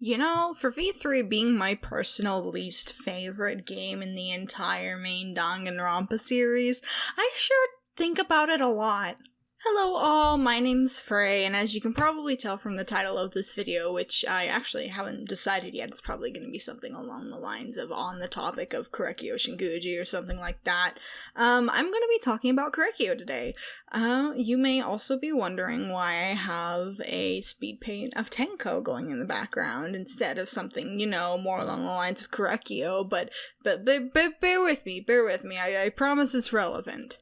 You know, for V3 being my personal least favorite game in the entire main Danganronpa series, I sure think about it a lot. Hello all, my name's Frey, and as you can probably tell from the title of this video, which I actually haven't decided yet, it's probably going to be something along the lines of on the topic of Korekiyo Shinguuji or something like that. I'm going to be talking about Korekiyo today. You may also be wondering why I have a speed paint of Tenko going in the background instead of something, more along the lines of Korekiyo, but bear with me, I promise it's relevant.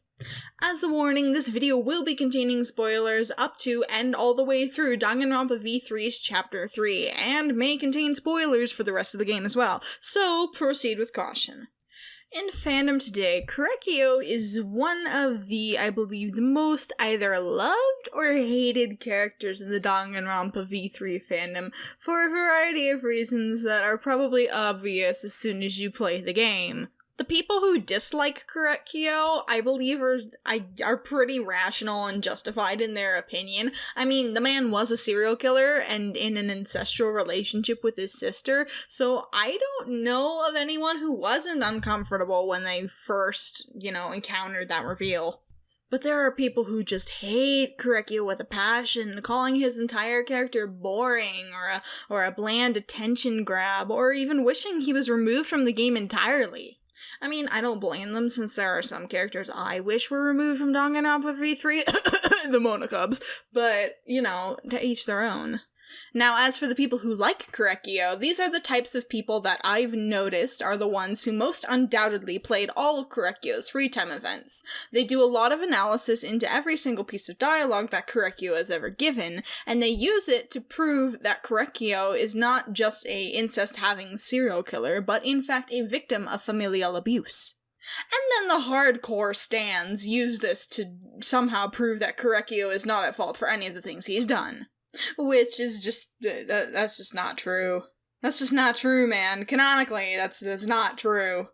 As a warning, this video will be containing spoilers up to and all the way through Danganronpa V3's Chapter 3, and may contain spoilers for the rest of the game as well, so proceed with caution. In fandom today, Korekiyo is one of the, I believe, the most either loved or hated characters in the Danganronpa V3 fandom for a variety of reasons that are probably obvious as soon as you play the game. The people who dislike Korekiyo, I believe, are pretty rational and justified in their opinion. I mean, the man was a serial killer and in an ancestral relationship with his sister, so I don't know of anyone who wasn't uncomfortable when they first, encountered that reveal. But there are people who just hate Korekiyo with a passion, calling his entire character boring, or a bland attention grab, or even wishing he was removed from the game entirely. I mean, I don't blame them, since there are some characters I wish were removed from Danganronpa V3, the Monokubs, but, to each their own. Now, as for the people who like Korekiyo, these are the types of people that I've noticed are the ones who most undoubtedly played all of Korekiyo's free time events. They do a lot of analysis into every single piece of dialogue that Korekiyo has ever given, and they use it to prove that Korekiyo is not just a incest-having serial killer, but in fact a victim of familial abuse. And then the hardcore stans use this to somehow prove that Korekiyo is not at fault for any of the things he's done. Which is just, that's just not true. That's just not true, man. Canonically, that's not true.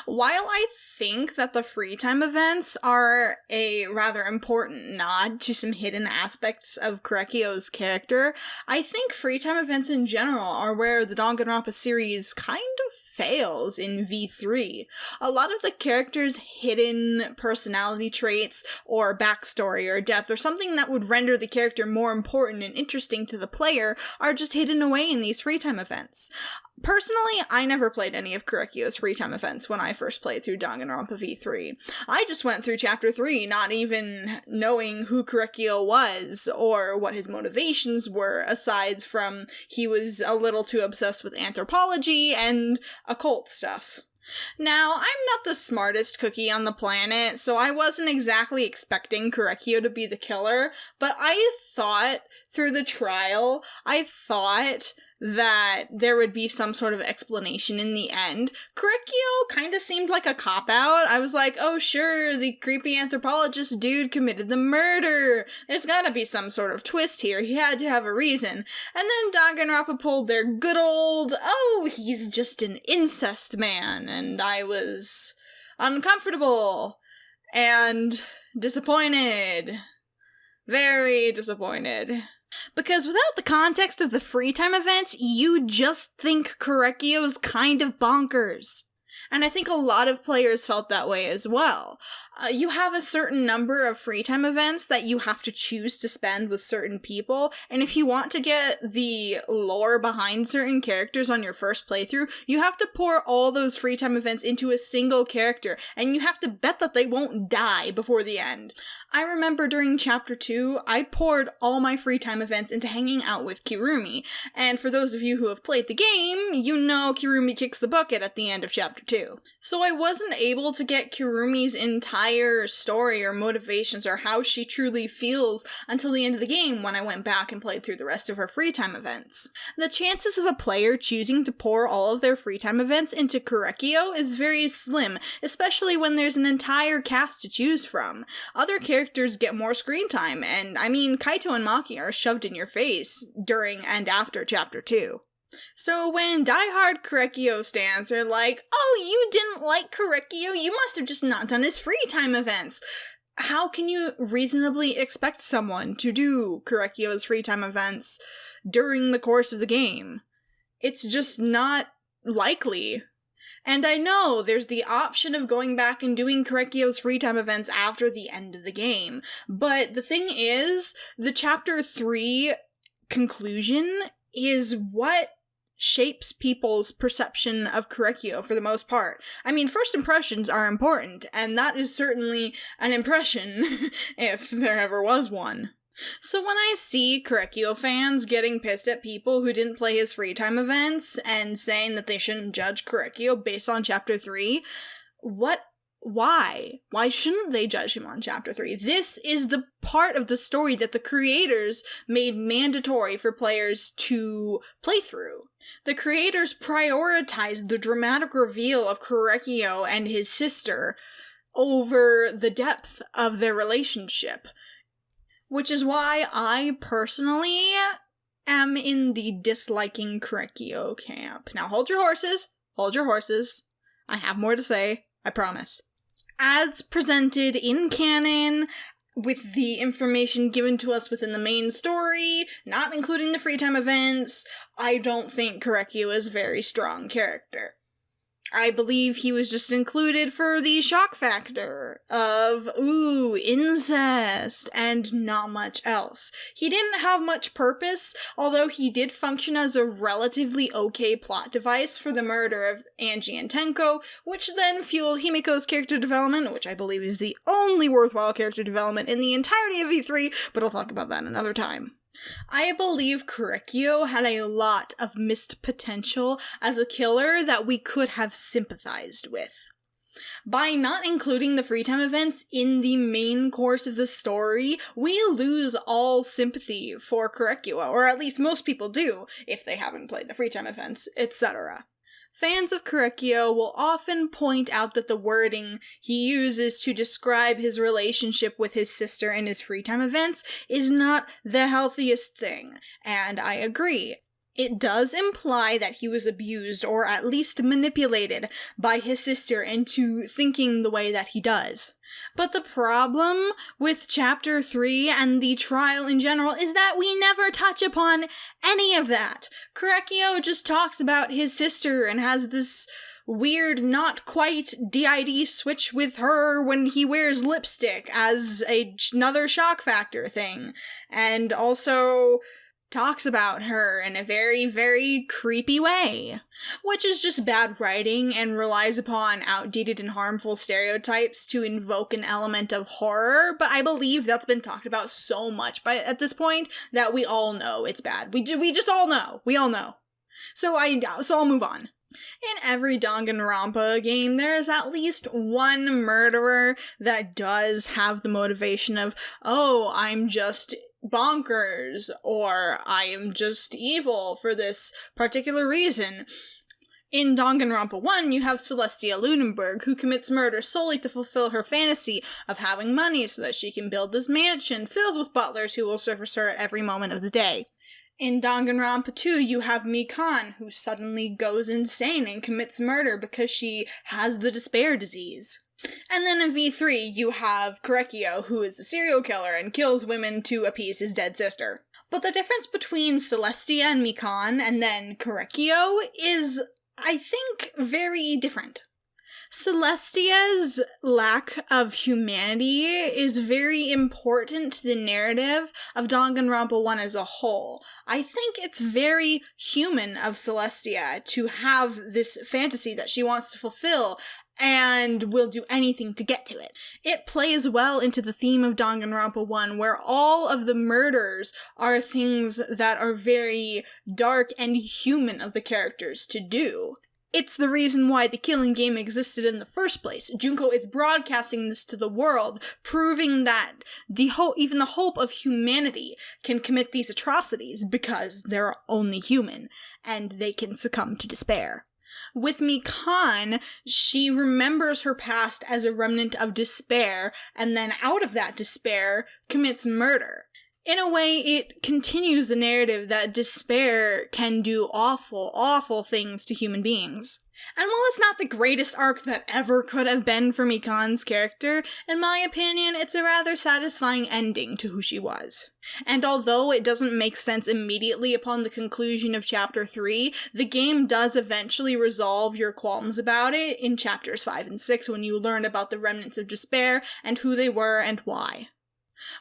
While I think that the free time events are a rather important nod to some hidden aspects of Korekiyo's character, I think free time events in general are where the Danganronpa series kind of fails in V3. A lot of the characters' hidden personality traits, or backstory, or depth, or something that would render the character more important and interesting to the player are just hidden away in these free time events. Personally, I never played any of Korekiyo's free time events when I first played through Danganronpa V3. I just went through Chapter 3 not even knowing who Korekiyo was, or what his motivations were, aside from he was a little too obsessed with anthropology and occult stuff. Now, I'm not the smartest cookie on the planet, so I wasn't exactly expecting Korekiyo to be the killer, but I thought, through the trial, that there would be some sort of explanation in the end. Korekiyo kind of seemed like a cop-out. I was like, oh sure, the creepy anthropologist dude committed the murder. There's gotta be some sort of twist here. He had to have a reason. And then Danganronpa pulled their good old, oh, he's just an incest man. And I was uncomfortable and disappointed. Very disappointed. Because without the context of the free time events, you just think Korekiyo's kind of bonkers. And I think a lot of players felt that way as well. You have a certain number of free time events that you have to choose to spend with certain people, and if you want to get the lore behind certain characters on your first playthrough, you have to pour all those free time events into a single character, and you have to bet that they won't die before the end. I remember during Chapter 2, I poured all my free time events into hanging out with Kirumi, and for those of you who have played the game, you know Kirumi kicks the bucket at the end of Chapter 2. So I wasn't able to get Kirumi's entire story or motivations or how she truly feels until the end of the game when I went back and played through the rest of her free time events. The chances of a player choosing to pour all of their free time events into Korekiyo is very slim, especially when there's an entire cast to choose from. Other characters get more screen time, and I mean, Kaito and Maki are shoved in your face during and after Chapter 2. So when diehard Korekiyo stans are like, oh, you didn't like Korekiyo, you must have just not done his free time events. How can you reasonably expect someone to do Korekiyo's free time events during the course of the game? It's just not likely. And I know there's the option of going back and doing Korekiyo's free time events after the end of the game, but the thing is, the Chapter 3 conclusion is what shapes people's perception of Korekiyo for the most part. I mean, first impressions are important, and that is certainly an impression, if there ever was one. So when I see Korekiyo fans getting pissed at people who didn't play his free time events and saying that they shouldn't judge Korekiyo based on Chapter 3, why? Why shouldn't they judge him on Chapter 3? This is the part of the story that the creators made mandatory for players to play through. The creators prioritized the dramatic reveal of Korekiyo and his sister over the depth of their relationship. Which is why I personally am in the disliking Korekiyo camp. Now hold your horses. Hold your horses. I have more to say. I promise. As presented in canon, with the information given to us within the main story, not including the free time events, I don't think Korekiyo is a very strong character. I believe he was just included for the shock factor of, ooh, incest, and not much else. He didn't have much purpose, although he did function as a relatively okay plot device for the murder of Angie and Tenko, which then fueled Himiko's character development, which I believe is the only worthwhile character development in the entirety of E3, but I'll talk about that another time. I believe Korekiyo had a lot of missed potential as a killer that we could have sympathized with. By not including the free time events in the main course of the story, we lose all sympathy for Korekiyo, or at least most people do, if they haven't played the free time events, etc. Fans of Korekiyo will often point out that the wording he uses to describe his relationship with his sister in his free time events is not the healthiest thing, and I agree. It does imply that he was abused, or at least manipulated, by his sister into thinking the way that he does. But the problem with Chapter 3 and the trial in general is that we never touch upon any of that. Korekiyo just talks about his sister and has this weird, not quite DID switch with her when he wears lipstick as another shock factor thing. And also talks about her in a very, very creepy way, which is just bad writing and relies upon outdated and harmful stereotypes to invoke an element of horror, but I believe that's been talked about so much at this point that we all know it's bad. We just all know. We all know. So I'll move on. In every Danganronpa game, there is at least one murderer that does have the motivation of, oh, I'm just bonkers, or I am just evil for this particular reason. In Danganronpa 1, you have Celestia Lunenburg, who commits murder solely to fulfill her fantasy of having money so that she can build this mansion filled with butlers who will service her at every moment of the day. In Danganronpa 2, you have Mikan, who suddenly goes insane and commits murder because she has the despair disease. And then in V3, you have Korekiyo, who is a serial killer and kills women to appease his dead sister. But the difference between Celestia and Mikan and then Korekiyo is, I think, very different. Celestia's lack of humanity is very important to the narrative of Danganronpa 1 as a whole. I think it's very human of Celestia to have this fantasy that she wants to fulfill and will do anything to get to it. It plays well into the theme of Danganronpa 1, where all of the murders are things that are very dark and human of the characters to do. It's the reason why the killing game existed in the first place. Junko is broadcasting this to the world, proving that even the hope of humanity can commit these atrocities because they're only human, and they can succumb to despair. With Mikan, she remembers her past as a remnant of despair, and then out of that despair, commits murder. In a way, it continues the narrative that despair can do awful, awful things to human beings. And while it's not the greatest arc that ever could have been for Mikan's character, in my opinion, it's a rather satisfying ending to who she was. And although it doesn't make sense immediately upon the conclusion of Chapter 3, the game does eventually resolve your qualms about it in Chapters 5 and 6 when you learn about the remnants of despair and who they were and why.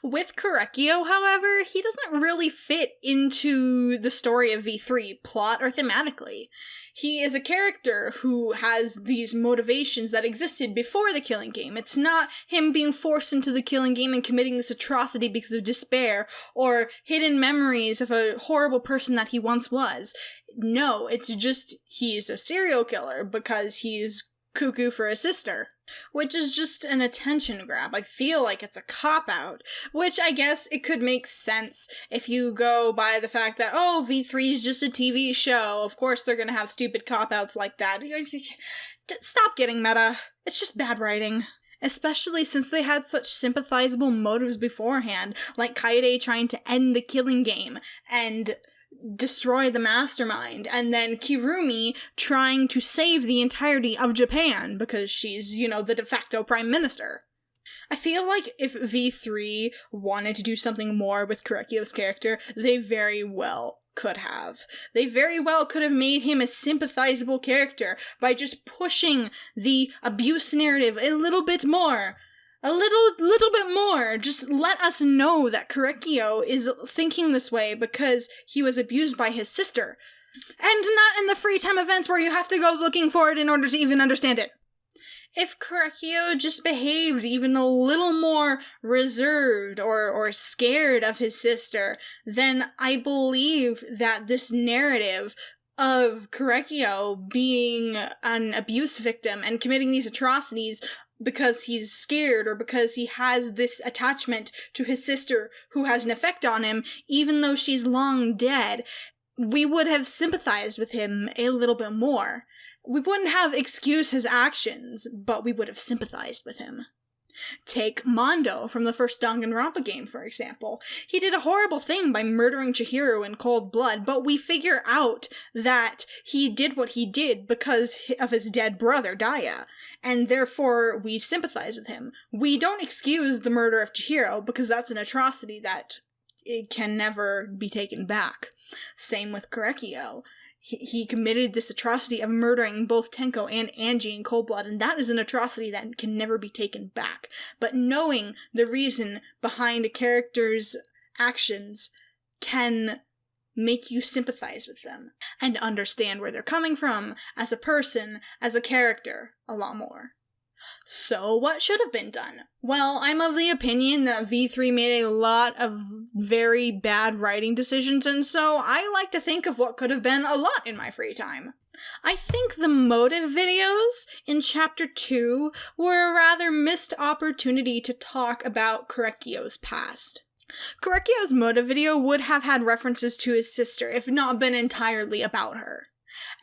With Korekiyo, however, he doesn't really fit into the story of V3, plot or thematically. He is a character who has these motivations that existed before the killing game. It's not him being forced into the killing game and committing this atrocity because of despair, or hidden memories of a horrible person that he once was. No, it's just he's a serial killer because he's cuckoo for his sister, which is just an attention grab. I feel like it's a cop-out, which I guess it could make sense if you go by the fact that, oh, V3 is just a TV show, of course they're gonna have stupid cop-outs like that. Stop getting meta. It's just bad writing. Especially since they had such sympathizable motives beforehand, like Kaede trying to end the killing game, and destroy the mastermind, and then Kirumi trying to save the entirety of Japan because she's, the de facto prime minister. I feel like if V3 wanted to do something more with Korekiyo's character, they very well could have. They very well could have made him a sympathizable character by just pushing the abuse narrative a little bit more. A little bit more. Just let us know that Korekiyo is thinking this way because he was abused by his sister. And not in the free time events where you have to go looking for it in order to even understand it. If Korekiyo just behaved even a little more reserved or scared of his sister, then I believe that this narrative of Korekiyo being an abuse victim and committing these atrocities because he's scared or because he has this attachment to his sister who has an effect on him, even though she's long dead, we would have sympathized with him a little bit more. We wouldn't have excused his actions, but we would have sympathized with him. Take Mondo from the first Danganronpa game, for example. He did a horrible thing by murdering Chihiro in cold blood, but we figure out that he did what he did because of his dead brother, Daya, and therefore we sympathize with him. We don't excuse the murder of Chihiro because that's an atrocity that it can never be taken back. Same with Korekiyo. He committed this atrocity of murdering both Tenko and Angie in cold blood, and that is an atrocity that can never be taken back. But knowing the reason behind a character's actions can make you sympathize with them and understand where they're coming from as a person, as a character, a lot more. So, what should have been done? Well, I'm of the opinion that V3 made a lot of very bad writing decisions, and so I like to think of what could have been a lot in my free time. I think the motive videos in Chapter 2 were a rather missed opportunity to talk about Korekiyo's past. Korekiyo's motive video would have had references to his sister, if not been entirely about her.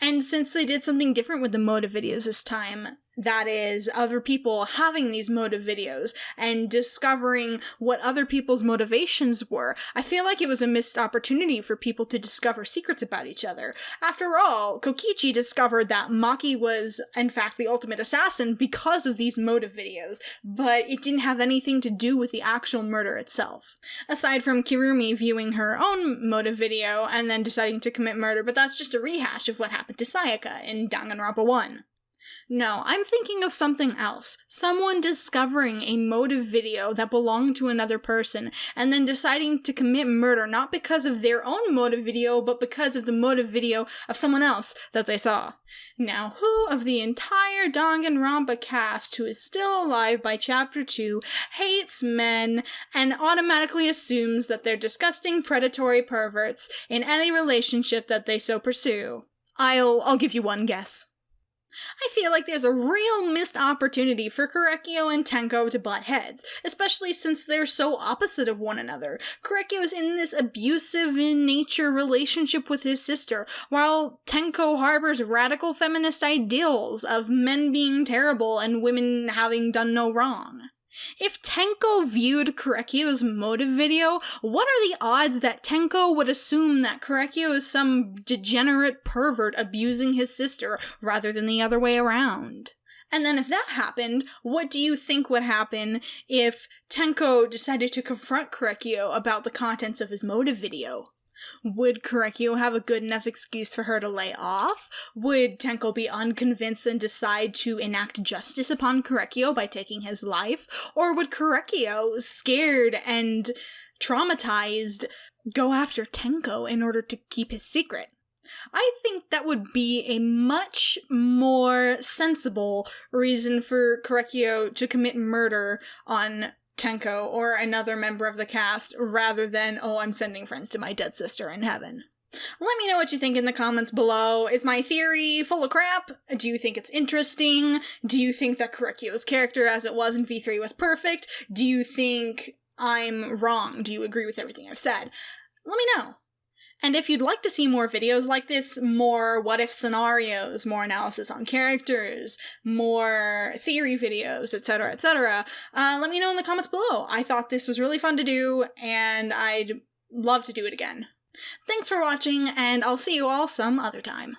And since they did something different with the motive videos this time, that is, other people having these motive videos and discovering what other people's motivations were, I feel like it was a missed opportunity for people to discover secrets about each other. After all, Kokichi discovered that Maki was, in fact, the ultimate assassin because of these motive videos, but it didn't have anything to do with the actual murder itself. Aside from Kirumi viewing her own motive video and then deciding to commit murder, but that's just a rehash of what happened to Sayaka in Danganronpa 1. No, I'm thinking of something else. Someone discovering a motive video that belonged to another person, and then deciding to commit murder not because of their own motive video, but because of the motive video of someone else that they saw. Now, who of the entire Danganronpa cast who is still alive by Chapter 2 hates men and automatically assumes that they're disgusting predatory perverts in any relationship that they so pursue? I'll give you one guess. I feel like there's a real missed opportunity for Korekiyo and Tenko to butt heads, especially since they're so opposite of one another. Korekio's in this abusive in nature relationship with his sister, while Tenko harbors radical feminist ideals of men being terrible and women having done no wrong. If Tenko viewed Korekiyo's motive video, what are the odds that Tenko would assume that Korekiyo is some degenerate pervert abusing his sister rather than the other way around? And then if that happened, what do you think would happen if Tenko decided to confront Korekiyo about the contents of his motive video? Would Korekiyo have a good enough excuse for her to lay off? Would Tenko be unconvinced and decide to enact justice upon Korekiyo by taking his life? Or would Korekiyo, scared and traumatized, go after Tenko in order to keep his secret? I think that would be a much more sensible reason for Korekiyo to commit murder on Tenko or another member of the cast rather than, oh, I'm sending friends to my dead sister in heaven. Let me know what you think in the comments below. Is my theory full of crap? Do you think it's interesting? Do you think that Korekiyo's character as it was in V3 was perfect? Do you think I'm wrong? Do you agree with everything I've said? Let me know. And if you'd like to see more videos like this, more what-if scenarios, more analysis on characters, more theory videos, etc., let me know in the comments below. I thought this was really fun to do, and I'd love to do it again. Thanks for watching, and I'll see you all some other time.